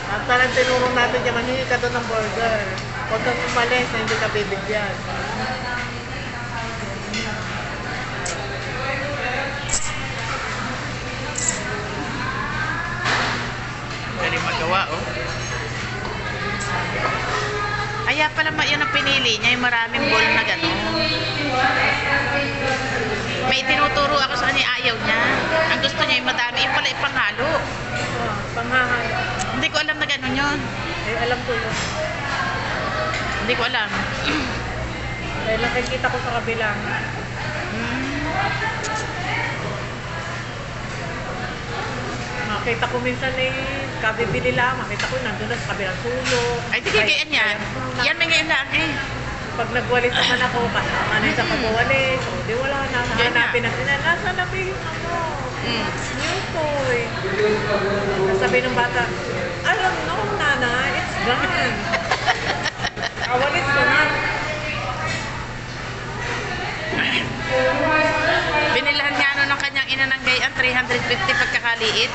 At parang tinuro natin niya, manhingi ka doon ng burger. Huwag kang umalis na hindi ka bibigyan. Galing magawa, oh. Kaya pala yan ang pinili niya, yung maraming bowl na gano'n. May tinuturo ako sa kanya, ayaw niya. Ang gusto niya yung madami, yung pala ipanghalo. Panghahalo. Hindi ko alam na gano'n yun. Eh, alam ko yun. Hindi ko alam. Dahil nakikita ko sa kabilang. Makita ko minsan kabibili lang. Makita ko nandun na sa kabilang sulok. Ay, di kaya yan. Yan may ngayon lang eh. Pag nagwalis naman ako, kasama na sa pagwalis. O, di wala na. Hanapin natin na, nasa labi yung new toy. Nasabi ng bata, I don't know, Nana, it's gone. Awalis ko na. Binilahan nga ano ng kanyang inananggayaan, 350 pagkakaliit.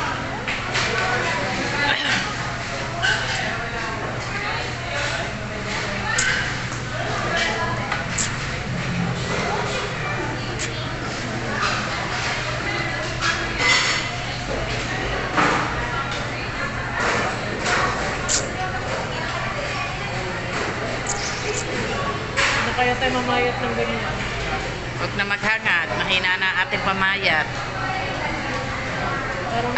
Ano kaya tayo mamayat ng ganyan? Huwag na maghangad, mahina na ating pamayat.